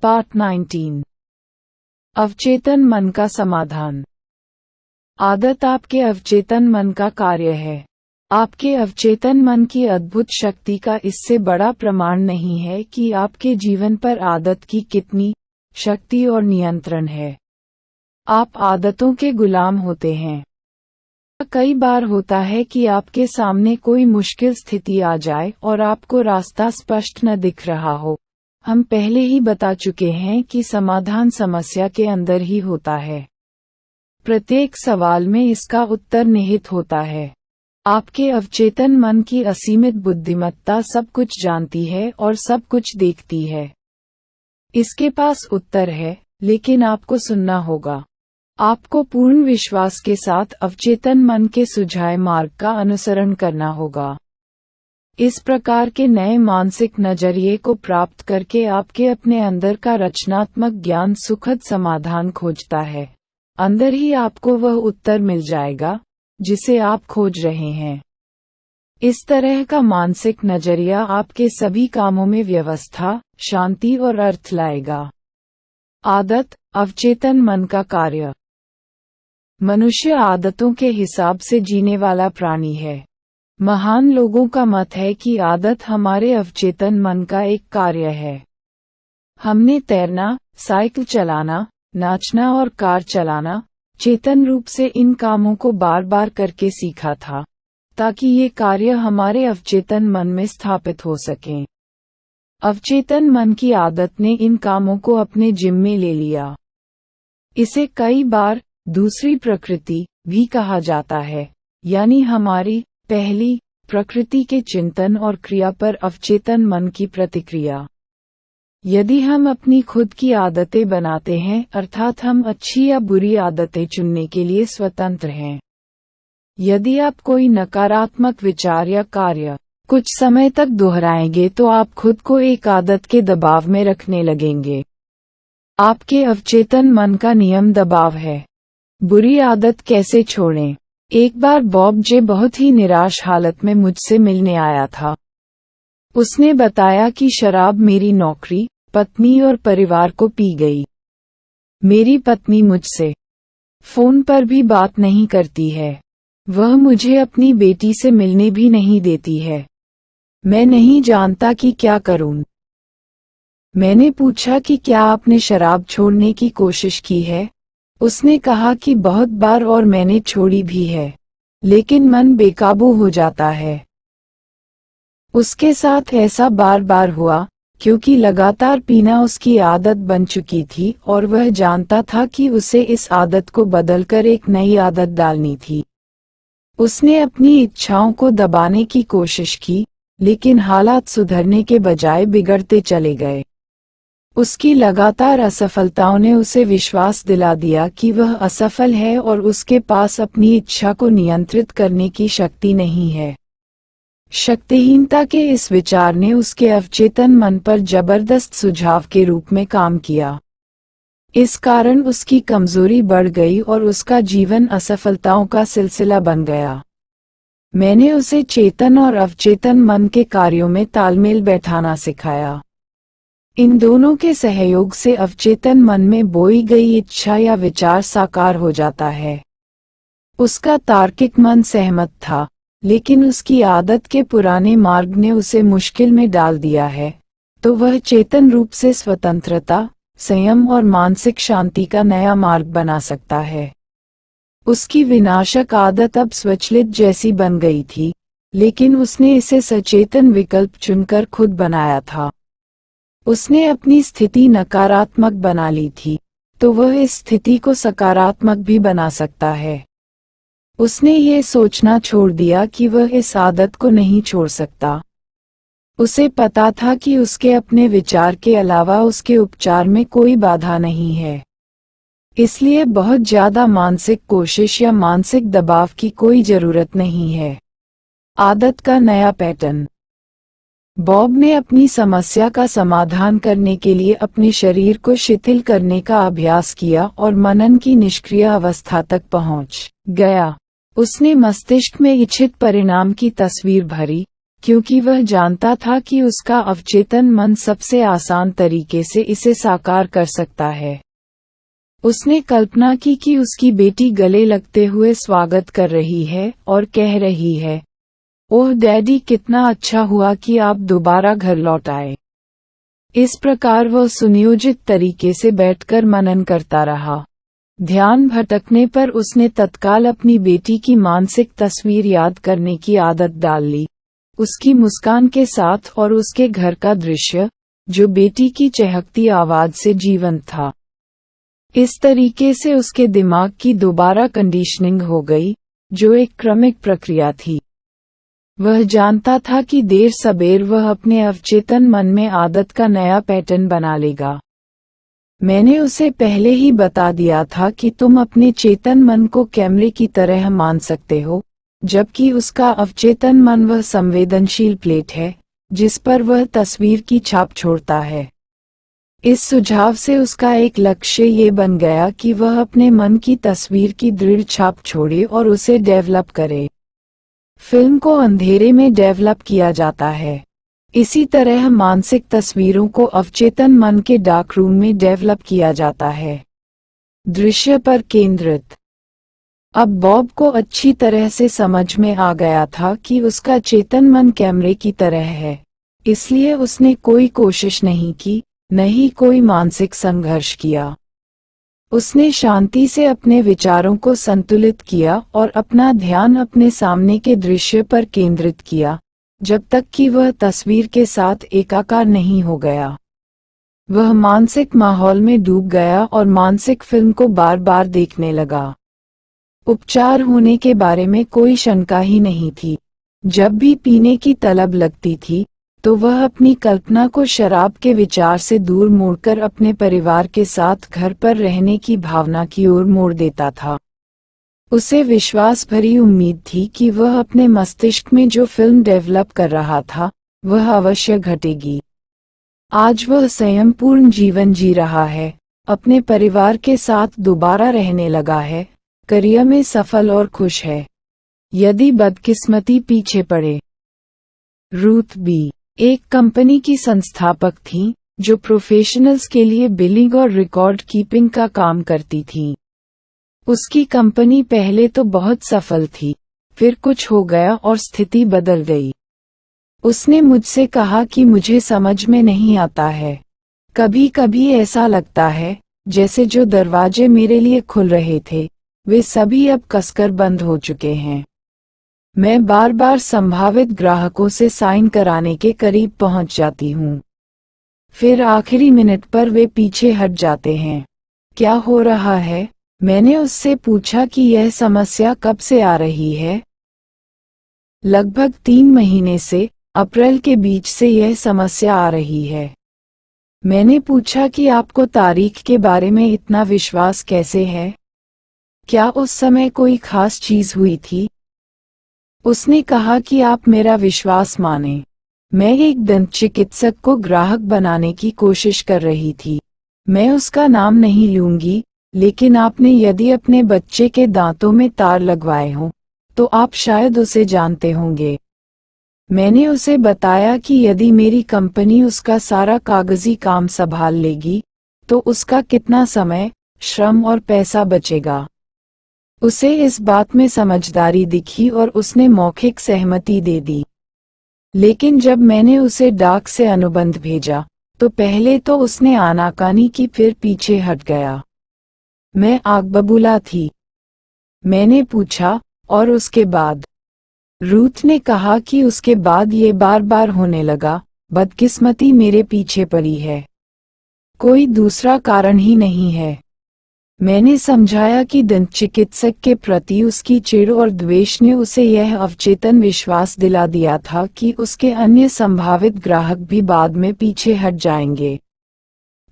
Part 19। अवचेतन मन का समाधान। आदत आपके अवचेतन मन का कार्य है। आपके अवचेतन मन की अद्भुत शक्ति का इससे बड़ा प्रमाण नहीं है कि आपके जीवन पर आदत की कितनी शक्ति और नियंत्रण है। आप आदतों के गुलाम होते हैं। कई बार होता है कि आपके सामने कोई मुश्किल स्थिति आ जाए और आपको रास्ता स्पष्ट न दिख रहा हो। हम पहले ही बता चुके हैं कि समाधान समस्या के अंदर ही होता है। प्रत्येक सवाल में इसका उत्तर निहित होता है। आपके अवचेतन मन की असीमित बुद्धिमत्ता सब कुछ जानती है और सब कुछ देखती है। इसके पास उत्तर है, लेकिन आपको सुनना होगा। आपको पूर्ण विश्वास के साथ अवचेतन मन के सुझाए मार्ग का अनुसरण करना होगा। इस प्रकार के नए मानसिक नजरिए को प्राप्त करके आपके अपने अंदर का रचनात्मक ज्ञान सुखद समाधान खोजता है। अंदर ही आपको वह उत्तर मिल जाएगा जिसे आप खोज रहे हैं। इस तरह का मानसिक नजरिया आपके सभी कामों में व्यवस्था, शांति और अर्थ लाएगा। आदत, अवचेतन मन का कार्य। मनुष्य आदतों के हिसाब से जीने वाला प्राणी है। महान लोगों का मत है कि आदत हमारे अवचेतन मन का एक कार्य है। हमने तैरना, साइकिल चलाना, नाचना और कार चलाना चेतन रूप से इन कामों को बार बार करके सीखा था, ताकि ये कार्य हमारे अवचेतन मन में स्थापित हो सकें। अवचेतन मन की आदत ने इन कामों को अपने जिम्मे ले लिया। इसे कई बार दूसरी प्रकृति भी कहा जाता है, यानी हमारी पहली प्रकृति के चिंतन और क्रिया पर अवचेतन मन की प्रतिक्रिया। यदि हम अपनी खुद की आदतें बनाते हैं, अर्थात हम अच्छी या बुरी आदतें चुनने के लिए स्वतंत्र हैं। यदि आप कोई नकारात्मक विचार या कार्य कुछ समय तक दोहराएंगे तो आप खुद को एक आदत के दबाव में रखने लगेंगे। आपके अवचेतन मन का नियम दबाव है। बुरी आदत कैसे छोड़ें? एक बार बॉब जे बहुत ही निराश हालत में मुझसे मिलने आया था। उसने बताया कि शराब मेरी नौकरी, पत्नी और परिवार को पी गई। मेरी पत्नी मुझसे फोन पर भी बात नहीं करती है। वह मुझे अपनी बेटी से मिलने भी नहीं देती है। मैं नहीं जानता कि क्या करूं। मैंने पूछा कि क्या आपने शराब छोड़ने की कोशिश की है? उसने कहा कि बहुत बार और मैंने छोड़ी भी है, लेकिन मन बेकाबू हो जाता है। उसके साथ ऐसा बार बार हुआ, क्योंकि लगातार पीना उसकी आदत बन चुकी थी और वह जानता था कि उसे इस आदत को बदलकर एक नई आदत डालनी थी। उसने अपनी इच्छाओं को दबाने की कोशिश की, लेकिन हालात सुधरने के बजाय बिगड़ते चले गए। उसकी लगातार असफलताओं ने उसे विश्वास दिला दिया कि वह असफल है और उसके पास अपनी इच्छा को नियंत्रित करने की शक्ति नहीं है। शक्तिहीनता के इस विचार ने उसके अवचेतन मन पर जबरदस्त सुझाव के रूप में काम किया। इस कारण उसकी कमजोरी बढ़ गई और उसका जीवन असफलताओं का सिलसिला बन गया। मैंने उसे चेतन और अवचेतन मन के कार्यों में तालमेल बैठाना सिखाया। इन दोनों के सहयोग से अवचेतन मन में बोई गई इच्छा या विचार साकार हो जाता है। उसका तार्किक मन सहमत था, लेकिन उसकी आदत के पुराने मार्ग ने उसे मुश्किल में डाल दिया है, तो वह चेतन रूप से स्वतंत्रता, संयम और मानसिक शांति का नया मार्ग बना सकता है। उसकी विनाशक आदत अब स्वचालित जैसी बन गई थी, लेकिन उसने इसे सचेतन विकल्प चुनकर खुद बनाया था। उसने अपनी स्थिति नकारात्मक बना ली थी, तो वह इस स्थिति को सकारात्मक भी बना सकता है। उसने ये सोचना छोड़ दिया कि वह इस आदत को नहीं छोड़ सकता। उसे पता था कि उसके अपने विचार के अलावा उसके उपचार में कोई बाधा नहीं है। इसलिए बहुत ज्यादा मानसिक कोशिश या मानसिक दबाव की कोई जरूरत नहीं है। आदत का नया पैटर्न। बॉब ने अपनी समस्या का समाधान करने के लिए अपने शरीर को शिथिल करने का अभ्यास किया और मनन की निष्क्रिय अवस्था तक पहुंच गया। उसने मस्तिष्क में इच्छित परिणाम की तस्वीर भरी, क्योंकि वह जानता था कि उसका अवचेतन मन सबसे आसान तरीके से इसे साकार कर सकता है। उसने कल्पना की कि उसकी बेटी गले लगते हुए स्वागत कर रही है और कह रही है, ओह डैडी, कितना अच्छा हुआ कि आप दोबारा घर लौट आए। इस प्रकार वह सुनियोजित तरीके से बैठकर मनन करता रहा। ध्यान भटकने पर उसने तत्काल अपनी बेटी की मानसिक तस्वीर याद करने की आदत डाल ली, उसकी मुस्कान के साथ और उसके घर का दृश्य, जो बेटी की चहकती आवाज से जीवंत था। इस तरीके से उसके दिमाग की दोबारा कंडीशनिंग हो गई, जो एक क्रमिक प्रक्रिया थी। वह जानता था कि देर सबेर वह अपने अवचेतन मन में आदत का नया पैटर्न बना लेगा। मैंने उसे पहले ही बता दिया था कि तुम अपने चेतन मन को कैमरे की तरह मान सकते हो, जबकि उसका अवचेतन मन वह संवेदनशील प्लेट है, जिस पर वह तस्वीर की छाप छोड़ता है। इस सुझाव से उसका एक लक्ष्य ये बन गया कि वह अपने मन की तस्वीर की दृढ़ छाप छोड़े और उसे डेवलप करे। फिल्म को अंधेरे में डेवलप किया जाता है। इसी तरह मानसिक तस्वीरों को अवचेतन मन के डार्क रूम में डेवलप किया जाता है। दृश्य पर केंद्रित। अब बॉब को अच्छी तरह से समझ में आ गया था कि उसका चेतन मन कैमरे की तरह है, इसलिए उसने कोई कोशिश नहीं की, न ही कोई मानसिक संघर्ष किया। उसने शांति से अपने विचारों को संतुलित किया और अपना ध्यान अपने सामने के दृश्य पर केंद्रित किया, जब तक कि वह तस्वीर के साथ एकाकार नहीं हो गया। वह मानसिक माहौल में डूब गया और मानसिक फिल्म को बार बार देखने लगा। उपचार होने के बारे में कोई शंका ही नहीं थी। जब भी पीने की तलब लगती थी, तो वह अपनी कल्पना को शराब के विचार से दूर मोड़कर अपने परिवार के साथ घर पर रहने की भावना की ओर मोड़ देता था। उसे विश्वास भरी उम्मीद थी कि वह अपने मस्तिष्क में जो फिल्म डेवलप कर रहा था, वह अवश्य घटेगी। आज वह संयमपूर्ण जीवन जी रहा है, अपने परिवार के साथ दोबारा रहने लगा है, करियर में सफल और खुश है। यदि बदकिस्मती पीछे पड़े। रूथ बी एक कंपनी की संस्थापक थीं, जो प्रोफेशनल्स के लिए बिलिंग और रिकॉर्ड कीपिंग का काम करती थीं। उसकी कंपनी पहले तो बहुत सफल थी, फिर कुछ हो गया और स्थिति बदल गई। उसने मुझसे कहा कि मुझे समझ में नहीं आता है। कभी कभी ऐसा लगता है जैसे जो दरवाजे मेरे लिए खुल रहे थे, वे सभी अब कसकर बंद हो चुके हैं। मैं बार बार संभावित ग्राहकों से साइन कराने के करीब पहुंच जाती हूं। फिर आखिरी मिनट पर वे पीछे हट जाते हैं। क्या हो रहा है? मैंने उससे पूछा कि यह समस्या कब से आ रही है। लगभग 3 महीने से, अप्रैल के बीच से यह समस्या आ रही है। मैंने पूछा कि आपको तारीख के बारे में इतना विश्वास कैसे है? क्या उस समय कोई खास चीज हुई थी? उसने कहा कि आप मेरा विश्वास माने। मैं एक दंत चिकित्सक को ग्राहक बनाने की कोशिश कर रही थी। मैं उसका नाम नहीं लूंगी, लेकिन आपने यदि अपने बच्चे के दांतों में तार लगवाए हों, तो आप शायद उसे जानते होंगे। मैंने उसे बताया कि यदि मेरी कंपनी उसका सारा कागजी काम संभाल लेगी, तो उसका कितना समय, श्रम और पैसा बचेगा। उसे इस बात में समझदारी दिखी और उसने मौखिक सहमति दे दी। लेकिन जब मैंने उसे डाक से अनुबंध भेजा, तो पहले तो उसने आनाकानी की, फिर पीछे हट गया। मैं आग बबूला थी। मैंने पूछा, और उसके बाद? रूथ ने कहा कि उसके बाद ये बार बार होने लगा। बदकिस्मती मेरे पीछे पड़ी है, कोई दूसरा कारण ही नहीं है। मैंने समझाया कि दंत चिकित्सक के प्रति उसकी चिढ़ और द्वेष ने उसे यह अवचेतन विश्वास दिला दिया था कि उसके अन्य संभावित ग्राहक भी बाद में पीछे हट जाएंगे।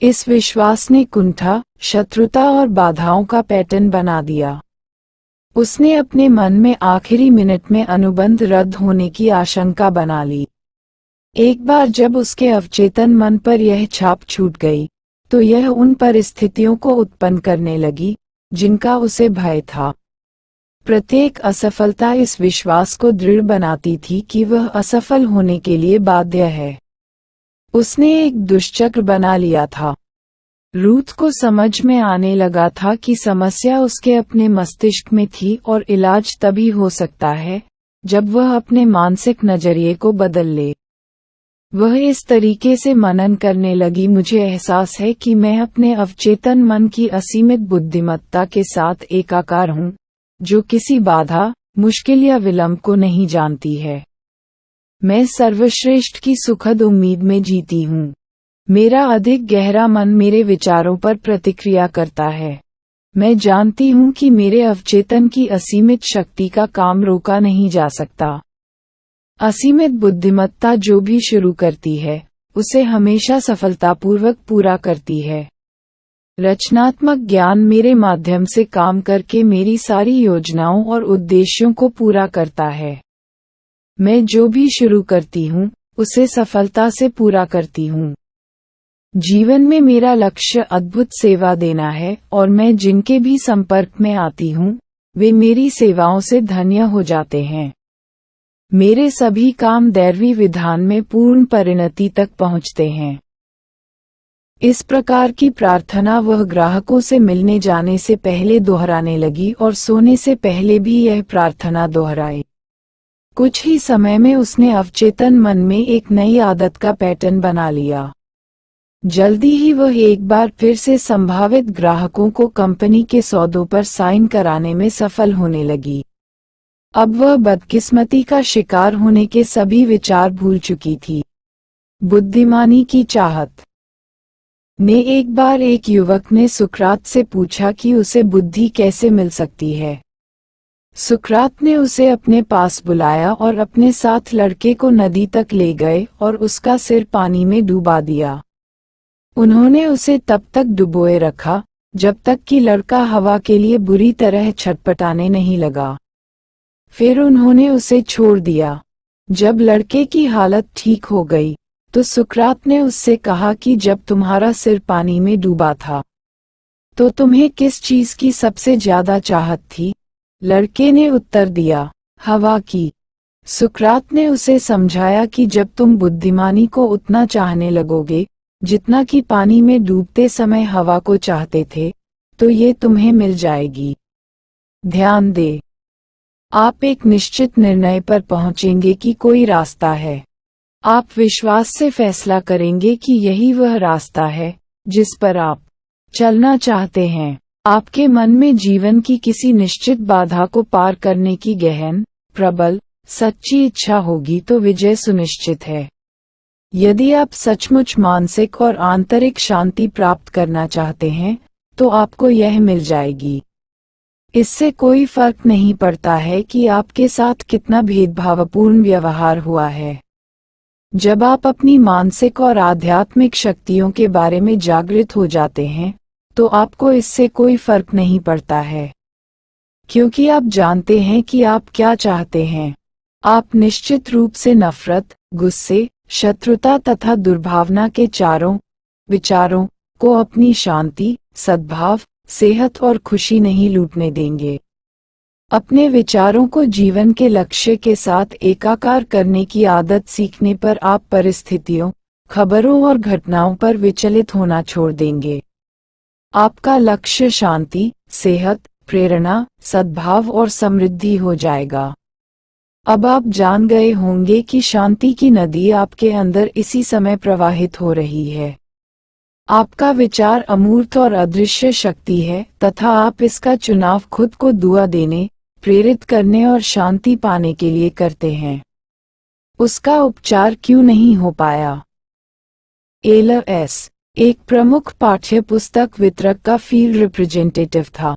इस विश्वास ने कुंठा, शत्रुता और बाधाओं का पैटर्न बना दिया। उसने अपने मन में आखिरी मिनट में अनुबंध रद्द होने की आशंका बना ली। एक बार जब उसके अवचेतन मन पर यह छाप छूट गई, तो यह उन परिस्थितियों को उत्पन्न करने लगी, जिनका उसे भय था। प्रत्येक असफलता इस विश्वास को दृढ़ बनाती थी कि वह असफल होने के लिए बाध्य है। उसने एक दुष्चक्र बना लिया था। रूथ को समझ में आने लगा था कि समस्या उसके अपने मस्तिष्क में थी और इलाज तभी हो सकता है जब वह अपने मानसिक नजरिए को बदल ले। वह इस तरीके से मनन करने लगी, मुझे एहसास है कि मैं अपने अवचेतन मन की असीमित बुद्धिमत्ता के साथ एकाकार हूँ, जो किसी बाधा, मुश्किल या विलंब को नहीं जानती है। मैं सर्वश्रेष्ठ की सुखद उम्मीद में जीती हूँ। मेरा अधिक गहरा मन मेरे विचारों पर प्रतिक्रिया करता है। मैं जानती हूँ कि मेरे अवचेतन की असीमित शक्ति का काम रोका नहीं जा सकता। असीमित बुद्धिमत्ता जो भी शुरू करती है, उसे हमेशा सफलतापूर्वक पूरा करती है। रचनात्मक ज्ञान मेरे माध्यम से काम करके मेरी सारी योजनाओं और उद्देश्यों को पूरा करता है। मैं जो भी शुरू करती हूँ, उसे सफलता से पूरा करती हूँ। जीवन में मेरा लक्ष्य अद्भुत सेवा देना है और मैं जिनके भी संपर्क में आती हूँ, वे मेरी सेवाओं से धन्य हो जाते हैं। मेरे सभी काम दैवी विधान में पूर्ण परिणति तक पहुँचते हैं। इस प्रकार की प्रार्थना वह ग्राहकों से मिलने जाने से पहले दोहराने लगी और सोने से पहले भी यह प्रार्थना दोहराई। कुछ ही समय में उसने अवचेतन मन में एक नई आदत का पैटर्न बना लिया। जल्दी ही वह एक बार फिर से संभावित ग्राहकों को कंपनी के सौदों पर साइन कराने में सफल होने लगी। अब वह बदकिस्मती का शिकार होने के सभी विचार भूल चुकी थी। बुद्धिमानी की चाहत ने एक बार एक युवक ने सुकरात से पूछा कि उसे बुद्धि कैसे मिल सकती है। सुकरात ने उसे अपने पास बुलाया और अपने साथ लड़के को नदी तक ले गए और उसका सिर पानी में डुबा दिया। उन्होंने उसे तब तक डुबोए रखा जब तक कि लड़का हवा के लिए बुरी तरह छटपटाने नहीं लगा। फिर उन्होंने उसे छोड़ दिया। जब लड़के की हालत ठीक हो गई, तो सुकरात ने उससे कहा कि जब तुम्हारा सिर पानी में डूबा था, तो तुम्हें किस चीज की सबसे ज्यादा चाहत थी? लड़के ने उत्तर दिया, हवा की। सुकरात ने उसे समझाया कि जब तुम बुद्धिमानी को उतना चाहने लगोगे जितना कि पानी में डूबते समय हवा को चाहते थे, तो ये तुम्हें मिल जाएगी। ध्यान दे, आप एक निश्चित निर्णय पर पहुंचेंगे कि कोई रास्ता है। आप विश्वास से फैसला करेंगे कि यही वह रास्ता है जिस पर आप चलना चाहते हैं। आपके मन में जीवन की किसी निश्चित बाधा को पार करने की गहन, प्रबल, सच्ची इच्छा होगी तो विजय सुनिश्चित है। यदि आप सचमुच मानसिक और आंतरिक शांति प्राप्त करना चाहते हैं, तो आपको यह मिल जाएगी। इससे कोई फर्क नहीं पड़ता है कि आपके साथ कितना भेदभावपूर्ण व्यवहार हुआ है। जब आप अपनी मानसिक और आध्यात्मिक शक्तियों के बारे में जागृत हो जाते हैं, तो आपको इससे कोई फर्क नहीं पड़ता है, क्योंकि आप जानते हैं कि आप क्या चाहते हैं। आप निश्चित रूप से नफरत, गुस्से, शत्रुता तथा दुर्भावना के चारों विचारों को अपनी शांति, सद्भाव, सेहत और खुशी नहीं लूटने देंगे। अपने विचारों को जीवन के लक्ष्य के साथ एकाकार करने की आदत सीखने पर आप परिस्थितियों, खबरों और घटनाओं पर विचलित होना छोड़ देंगे। आपका लक्ष्य शांति, सेहत, प्रेरणा, सद्भाव और समृद्धि हो जाएगा। अब आप जान गए होंगे कि शांति की नदी आपके अंदर इसी समय प्रवाहित हो रही है। आपका विचार अमूर्त और अदृश्य शक्ति है तथा आप इसका चुनाव खुद को दुआ देने, प्रेरित करने और शांति पाने के लिए करते हैं। उसका उपचार क्यों नहीं हो पाया? एल.एस. एक प्रमुख पाठ्य पुस्तक वितरक का फील्ड रिप्रेजेंटेटिव था।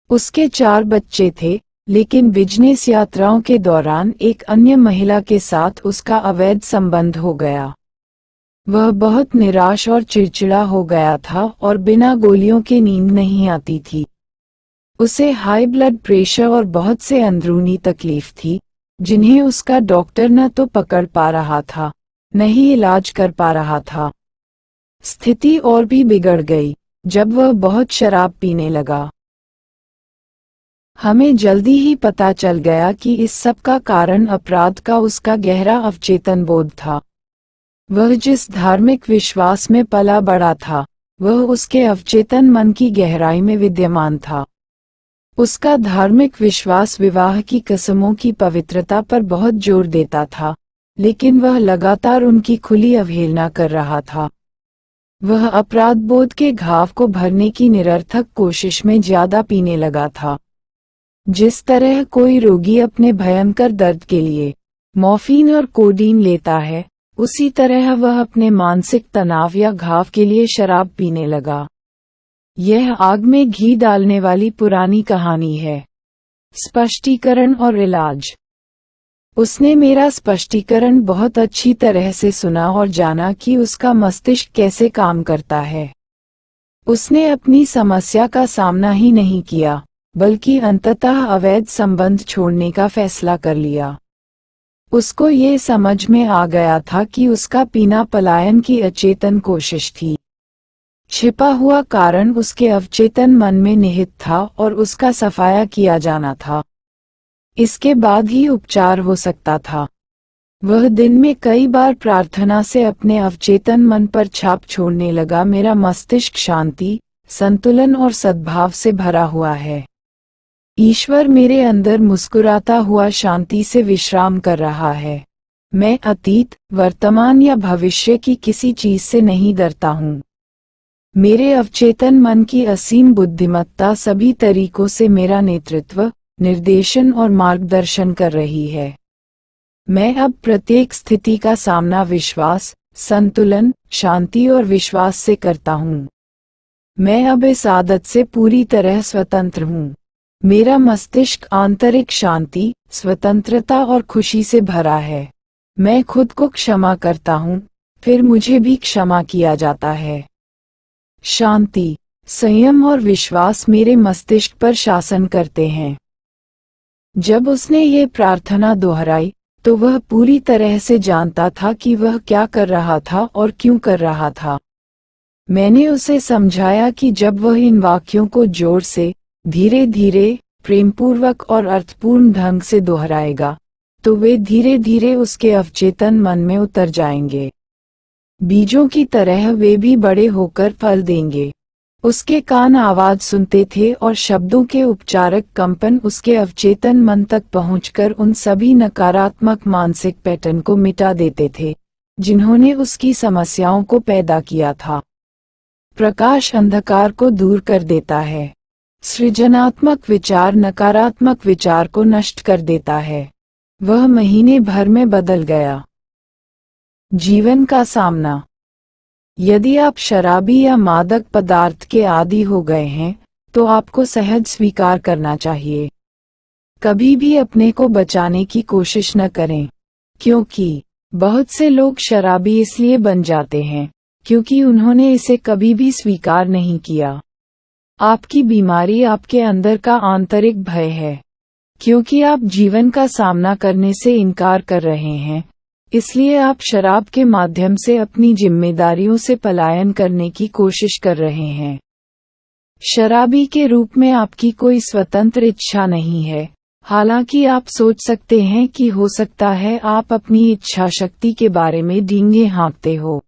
उसके 4 बच्चे थे, लेकिन बिजनेस यात्राओं के दौरान एक अन्य महिला के साथ उसका अवैध संबंध हो गया। वह बहुत निराश और चिड़चिड़ा हो गया था और बिना गोलियों के नींद नहीं आती थी। उसे हाई ब्लड प्रेशर और बहुत से अंदरूनी तकलीफ थी, जिन्हें उसका डॉक्टर न तो पकड़ पा रहा था, न ही इलाज कर पा रहा था। स्थिति और भी बिगड़ गई जब वह बहुत शराब पीने लगा। हमें जल्दी ही पता चल गया कि इस सब का कारण अपराध का उसका गहरा अवचेतन बोध था। वह जिस धार्मिक विश्वास में पला बड़ा था, वह उसके अवचेतन मन की गहराई में विद्यमान था। उसका धार्मिक विश्वास विवाह की कसमों की पवित्रता पर बहुत जोर देता था, लेकिन वह लगातार उनकी खुली अवहेलना कर रहा था। वह अपराध बोध के घाव को भरने की निरर्थक कोशिश में ज्यादा पीने लगा था। जिस तरह कोई रोगी अपने भयंकर दर्द के लिए मॉर्फिन और कोडीन लेता है, उसी तरह वह अपने मानसिक तनाव या घाव के लिए शराब पीने लगा। यह आग में घी डालने वाली पुरानी कहानी है। स्पष्टीकरण और इलाज। उसने मेरा स्पष्टीकरण बहुत अच्छी तरह से सुना और जाना कि उसका मस्तिष्क कैसे काम करता है। उसने अपनी समस्या का सामना ही नहीं किया, बल्कि अंततः अवैध संबंध छोड़ने का फैसला कर लिया। उसको ये समझ में आ गया था कि उसका पीना पलायन की अचेतन कोशिश थी। छिपा हुआ कारण उसके अवचेतन मन में निहित था और उसका सफाया किया जाना था। इसके बाद ही उपचार हो सकता था। वह दिन में कई बार प्रार्थना से अपने अवचेतन मन पर छाप छोड़ने लगा। मेरा मस्तिष्क शांति, संतुलन और सद्भाव से भरा हुआ है। ईश्वर मेरे अंदर मुस्कुराता हुआ शांति से विश्राम कर रहा है। मैं अतीत, वर्तमान या भविष्य की किसी चीज से नहीं डरता हूँ। मेरे अवचेतन मन की असीम बुद्धिमत्ता सभी तरीकों से मेरा नेतृत्व, निर्देशन और मार्गदर्शन कर रही है। मैं अब प्रत्येक स्थिति का सामना विश्वास, संतुलन, शांति और विश्वास से करता हूँ। मैं अब इस आदत से पूरी तरह स्वतंत्र हूँ। मेरा मस्तिष्क आंतरिक शांति, स्वतंत्रता और खुशी से भरा है। मैं खुद को क्षमा करता हूँ, फिर मुझे भी क्षमा किया जाता है। शांति, संयम और विश्वास मेरे मस्तिष्क पर शासन करते हैं। जब उसने ये प्रार्थना दोहराई, तो वह पूरी तरह से जानता था कि वह क्या कर रहा था और क्यों कर रहा था। मैंने उसे समझाया कि जब वह इन वाक्यों को जोर से, धीरे धीरे, प्रेमपूर्वक और अर्थपूर्ण ढंग से दोहराएगा, तो वे धीरे धीरे उसके अवचेतन मन में उतर जाएंगे। बीजों की तरह वे भी बड़े होकर फल देंगे। उसके कान आवाज सुनते थे और शब्दों के उपचारक कंपन उसके अवचेतन मन तक पहुंचकर उन सभी नकारात्मक मानसिक पैटर्न को मिटा देते थे, जिन्होंने उसकी समस्याओं को पैदा किया था। प्रकाश अंधकार को दूर कर देता है। सृजनात्मक विचार नकारात्मक विचार को नष्ट कर देता है। वह महीने भर में बदल गया। जीवन का सामना। यदि आप शराबी या मादक पदार्थ के आदी हो गए हैं, तो आपको सहज स्वीकार करना चाहिए। कभी भी अपने को बचाने की कोशिश न करें, क्योंकि बहुत से लोग शराबी इसलिए बन जाते हैं क्योंकि उन्होंने इसे कभी भी स्वीकार नहीं किया। आपकी बीमारी आपके अंदर का आंतरिक भय है। क्योंकि आप जीवन का सामना करने से इनकार कर रहे हैं, इसलिए आप शराब के माध्यम से अपनी जिम्मेदारियों से पलायन करने की कोशिश कर रहे हैं। शराबी के रूप में आपकी कोई स्वतंत्र इच्छा नहीं है, हालांकि आप सोच सकते हैं कि हो सकता है आप अपनी इच्छा शक्ति के बारे में डींगे हाँकते हो।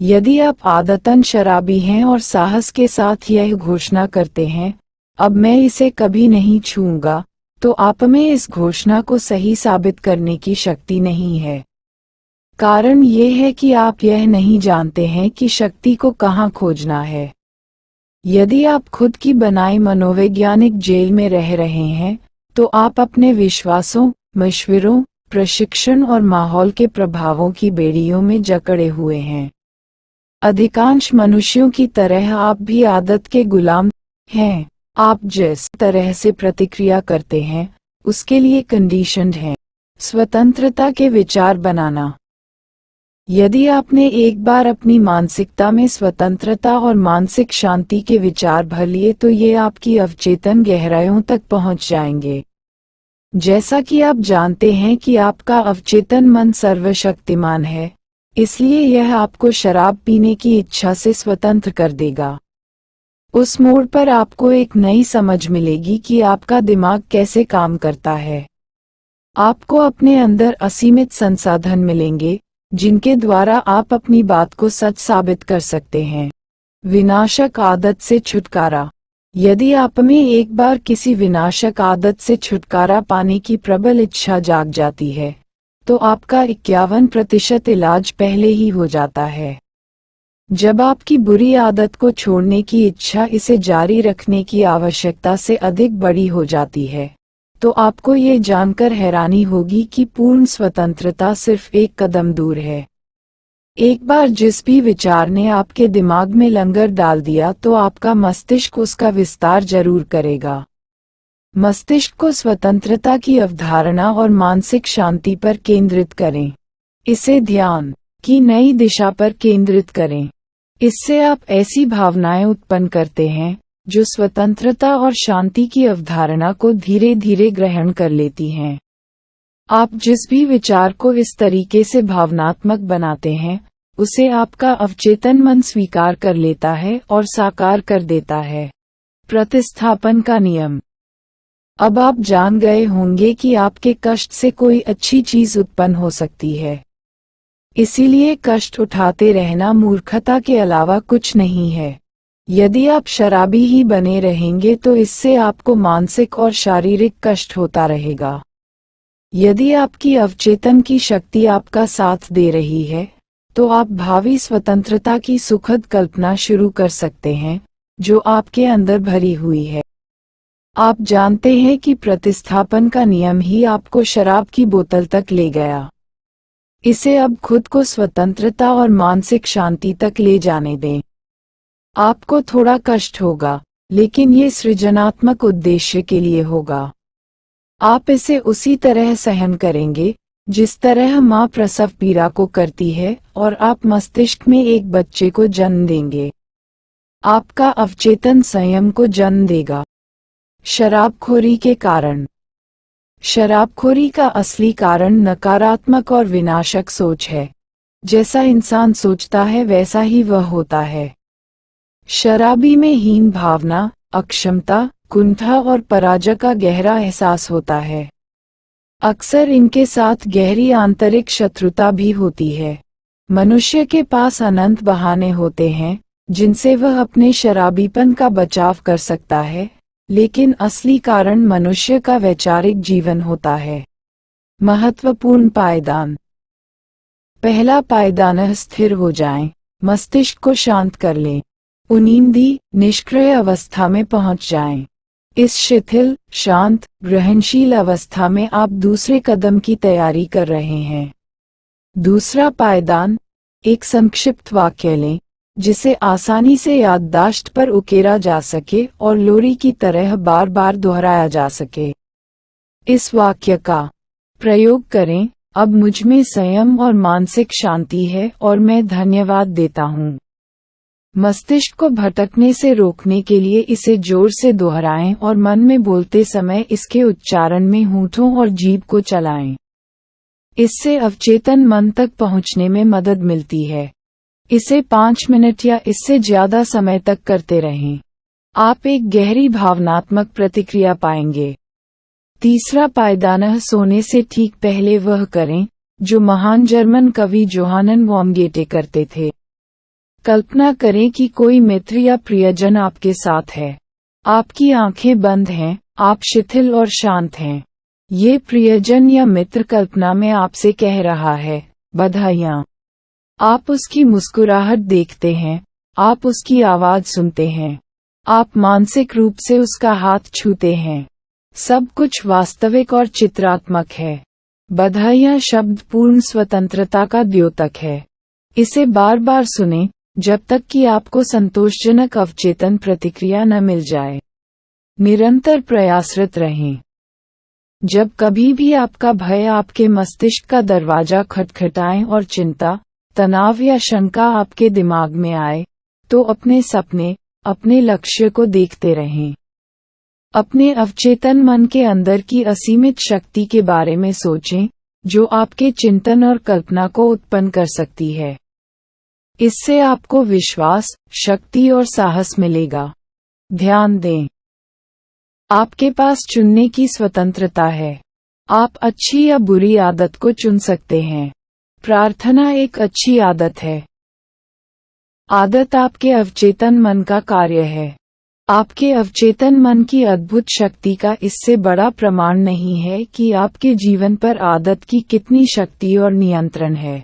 यदि आप आदतन शराबी हैं और साहस के साथ यह घोषणा करते हैं, अब मैं इसे कभी नहीं छूऊंगा, तो आप में इस घोषणा को सही साबित करने की शक्ति नहीं है। कारण ये है कि आप यह नहीं जानते हैं कि शक्ति को कहाँ खोजना है। यदि आप खुद की बनाई मनोवैज्ञानिक जेल में रह रहे हैं, तो आप अपने विश्वासों, मशवरों, प्रशिक्षण और माहौल के प्रभावों की बेड़ियों में जकड़े हुए हैं। अधिकांश मनुष्यों की तरह आप भी आदत के गुलाम हैं। आप जिस तरह से प्रतिक्रिया करते हैं, उसके लिए कंडीशन्ड हैं। स्वतंत्रता के विचार बनाना। यदि आपने एक बार अपनी मानसिकता में स्वतंत्रता और मानसिक शांति के विचार भर लिए, तो ये आपकी अवचेतन गहराइयों तक पहुंच जाएंगे। जैसा कि आप जानते हैं कि आपका अवचेतन मन सर्वशक्तिमान है, इसलिए यह आपको शराब पीने की इच्छा से स्वतंत्र कर देगा। उस मोड़ पर आपको एक नई समझ मिलेगी कि आपका दिमाग कैसे काम करता है। आपको अपने अंदर असीमित संसाधन मिलेंगे, जिनके द्वारा आप अपनी बात को सच साबित कर सकते हैं। विनाशक आदत से छुटकारा। यदि आप में एक बार किसी विनाशक आदत से छुटकारा पाने की प्रबल इच्छा जाग जाती है, तो आपका 51% इलाज पहले ही हो जाता है। जब आपकी बुरी आदत को छोड़ने की इच्छा इसे जारी रखने की आवश्यकता से अधिक बड़ी हो जाती है, तो आपको ये जानकर हैरानी होगी कि पूर्ण स्वतंत्रता सिर्फ एक कदम दूर है। एक बार जिस भी विचार ने आपके दिमाग में लंगर डाल दिया, तो आपका मस्तिष्क उसका विस्तार जरूर करेगा। मस्तिष्क को स्वतंत्रता की अवधारणा और मानसिक शांति पर केंद्रित करें। इसे ध्यान की नई दिशा पर केंद्रित करें। इससे आप ऐसी भावनाएं उत्पन्न करते हैं जो स्वतंत्रता और शांति की अवधारणा को धीरे धीरे ग्रहण कर लेती हैं। आप जिस भी विचार को इस तरीके से भावनात्मक बनाते हैं, उसे आपका अवचेतन मन स्वीकार कर लेता है और साकार कर देता है। प्रतिस्थापन का नियम। अब आप जान गए होंगे कि आपके कष्ट से कोई अच्छी चीज उत्पन्न हो सकती है। इसीलिए कष्ट उठाते रहना मूर्खता के अलावा कुछ नहीं है। यदि आप शराबी ही बने रहेंगे तो इससे आपको मानसिक और शारीरिक कष्ट होता रहेगा। यदि आपकी अवचेतन की शक्ति आपका साथ दे रही है, तो आप भावी स्वतंत्रता की सुखद कल्पना शुरू कर सकते हैं, जो आपके अंदर भरी हुई है। आप जानते हैं कि प्रतिस्थापन का नियम ही आपको शराब की बोतल तक ले गया। इसे अब खुद को स्वतंत्रता और मानसिक शांति तक ले जाने दें। आपको थोड़ा कष्ट होगा, लेकिन ये सृजनात्मक उद्देश्य के लिए होगा। आप इसे उसी तरह सहन करेंगे जिस तरह माँ प्रसव पीड़ा को करती है, और आप मस्तिष्क में एक बच्चे को जन्म देंगे। आपका अवचेतन संयम को जन्म देगा। शराबखोरी के कारण। शराबखोरी का असली कारण नकारात्मक और विनाशक सोच है। जैसा इंसान सोचता है वैसा ही वह होता है। शराबी में हीन भावना, अक्षमता, कुंठा और पराजय का गहरा एहसास होता है। अक्सर इनके साथ गहरी आंतरिक शत्रुता भी होती है। मनुष्य के पास अनंत बहाने होते हैं जिनसे वह अपने शराबीपन का बचाव कर सकता है, लेकिन असली कारण मनुष्य का वैचारिक जीवन होता है। महत्वपूर्ण पायदान। पहला पायदान, स्थिर हो जाएं, मस्तिष्क को शांत कर लें। उनींदी, निष्क्रिय अवस्था में पहुंच जाएं। इस शिथिल, शांत, ग्रहणशील अवस्था में आप दूसरे कदम की तैयारी कर रहे हैं। दूसरा पायदान, एक संक्षिप्त वाक्य लें जिसे आसानी से याददाश्त पर उकेरा जा सके और लोरी की तरह बार बार दोहराया जा सके। इस वाक्य का प्रयोग करें, अब मुझ में संयम और मानसिक शांति है और मैं धन्यवाद देता हूँ। मस्तिष्क को भटकने से रोकने के लिए इसे जोर से दोहराएं और मन में बोलते समय इसके उच्चारण में होठों और जीभ को चलाएं। इससे अवचेतन मन तक पहुंचने में मदद मिलती है। इसे 5 मिनट या इससे ज्यादा समय तक करते रहें। आप एक गहरी भावनात्मक प्रतिक्रिया पाएंगे। तीसरा पायदान, सोने से ठीक पहले वह करें जो महान जर्मन कवि जोहानन वॉमगेटे करते थे। कल्पना करें कि कोई मित्र या प्रियजन आपके साथ है। आपकी आंखें बंद हैं, आप शिथिल और शांत हैं। ये प्रियजन या मित्र कल्पना में आपसे कह रहा है, बधाइयाँ। आप उसकी मुस्कुराहट देखते हैं, आप उसकी आवाज सुनते हैं, आप मानसिक रूप से उसका हाथ छूते हैं। सब कुछ वास्तविक और चित्रात्मक है। बधाइयाँ शब्द पूर्ण स्वतंत्रता का द्योतक है। इसे बार बार सुनें जब तक कि आपको संतोषजनक अवचेतन प्रतिक्रिया न मिल जाए। निरंतर प्रयासरत रहें। जब कभी भी आपका भय आपके मस्तिष्क का दरवाजा खटखटाए और चिंता, तनाव या शंका आपके दिमाग में आए, तो अपने सपने, अपने लक्ष्य को देखते रहें। अपने अवचेतन मन के अंदर की असीमित शक्ति के बारे में सोचें, जो आपके चिंतन और कल्पना को उत्पन्न कर सकती है। इससे आपको विश्वास, शक्ति और साहस मिलेगा। ध्यान दें, आपके पास चुनने की स्वतंत्रता है। आप अच्छी या बुरी आदत को चुन सकते हैं। प्रार्थना एक अच्छी आदत है। आदत आपके अवचेतन मन का कार्य है। आपके अवचेतन मन की अद्भुत शक्ति का इससे बड़ा प्रमाण नहीं है कि आपके जीवन पर आदत की कितनी शक्ति और नियंत्रण है।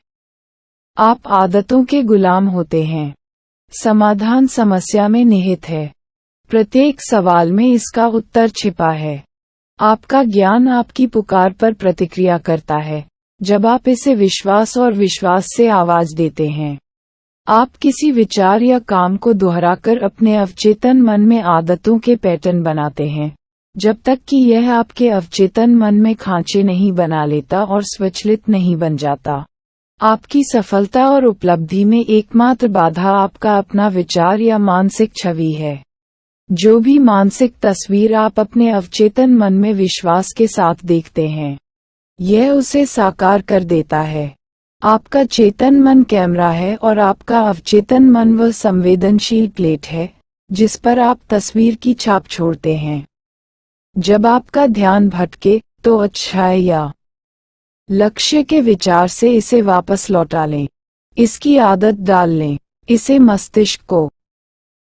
आप आदतों के गुलाम होते हैं। समाधान समस्या में निहित है। प्रत्येक सवाल में इसका उत्तर छिपा है। आपका ज्ञान आपकी पुकार पर प्रतिक्रिया करता है, जब आप इसे विश्वास और विश्वास से आवाज देते हैं। आप किसी विचार या काम को दोहराकर अपने अवचेतन मन में आदतों के पैटर्न बनाते हैं, जब तक कि यह आपके अवचेतन मन में खांचे नहीं बना लेता और स्वचालित नहीं बन जाता। आपकी सफलता और उपलब्धि में एकमात्र बाधा आपका अपना विचार या मानसिक छवि है। जो भी मानसिक तस्वीर आप अपने अवचेतन मन में विश्वास के साथ देखते हैं, यह उसे साकार कर देता है। आपका चेतन मन कैमरा है और आपका अवचेतन मन वह संवेदनशील प्लेट है जिस पर आप तस्वीर की छाप छोड़ते हैं। जब आपका ध्यान भटके तो अच्छाई या लक्ष्य के विचार से इसे वापस लौटा लें। इसकी आदत डाल लें। इसे मस्तिष्क को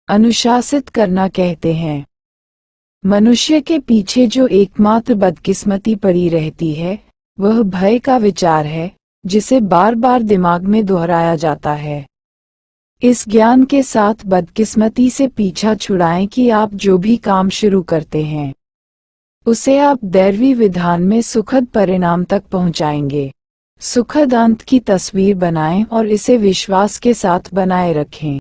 अनुशासित करना कहते हैं। मनुष्य के पीछे जो एकमात्र बदकिस्मती पड़ी रहती है, वह भय का विचार है, जिसे बार बार दिमाग में दोहराया जाता है। इस ज्ञान के साथ बदकिस्मती से पीछा छुड़ाएं कि आप जो भी काम शुरू करते हैं, उसे आप दैवी विधान में सुखद परिणाम तक पहुंचाएंगे। सुखद अंत की तस्वीर बनाएं और इसे विश्वास के साथ बनाए रखें।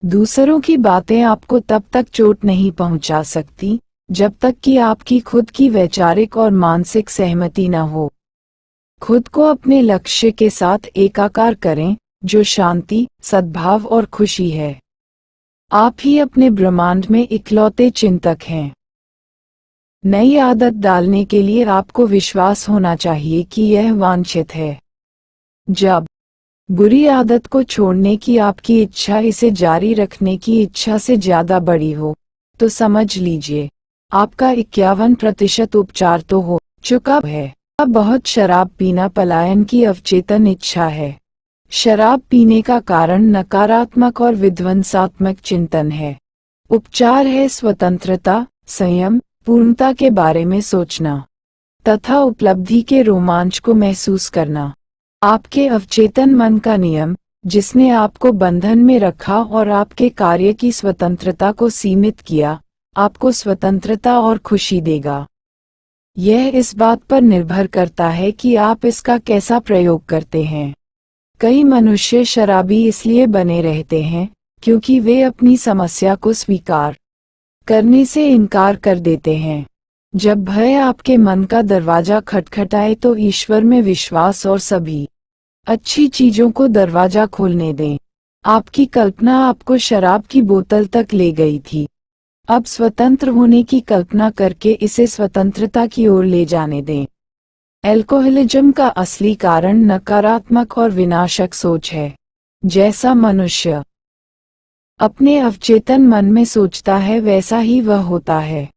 दूसरों की बातें आपको तब तक चोट नहीं पहुंचा सकती, जब तक कि आपकी खुद की वैचारिक और मानसिक सहमति न हो। खुद को अपने लक्ष्य के साथ एकाकार करें, जो शांति, सद्भाव और खुशी है। आप ही अपने ब्रह्मांड में इकलौते चिंतक हैं। नई आदत डालने के लिए आपको विश्वास होना चाहिए कि यह वांछित है। जब बुरी आदत को छोड़ने की आपकी इच्छा इसे जारी रखने की इच्छा से ज्यादा बड़ी हो, तो समझ लीजिए आपका 51% उपचार तो हो चुका है। अब बहुत शराब पीना पलायन की अवचेतन इच्छा है। शराब पीने का कारण नकारात्मक और विध्वंसात्मक चिंतन है। उपचार है स्वतंत्रता, संयम, पूर्णता के बारे में सोचना तथा उपलब्धि के रोमांच को महसूस करना। आपके अवचेतन मन का नियम, जिसने आपको बंधन में रखा और आपके कार्य की स्वतंत्रता को सीमित किया, आपको स्वतंत्रता और खुशी देगा। यह इस बात पर निर्भर करता है कि आप इसका कैसा प्रयोग करते हैं। कई मनुष्य शराबी इसलिए बने रहते हैं क्योंकि वे अपनी समस्या को स्वीकार करने से इनकार कर देते हैं। जब भय आपके मन का दरवाजा खटखटाए तो ईश्वर में विश्वास और सभी अच्छी चीजों को दरवाजा खोलने दें। आपकी कल्पना आपको शराब की बोतल तक ले गई थी। अब स्वतंत्र होने की कल्पना करके इसे स्वतंत्रता की ओर ले जाने दें। एल्कोहलिज्म का असली कारण नकारात्मक और विनाशक सोच है। जैसा मनुष्य अपने अवचेतन मन में सोचता है, वैसा ही वह होता है।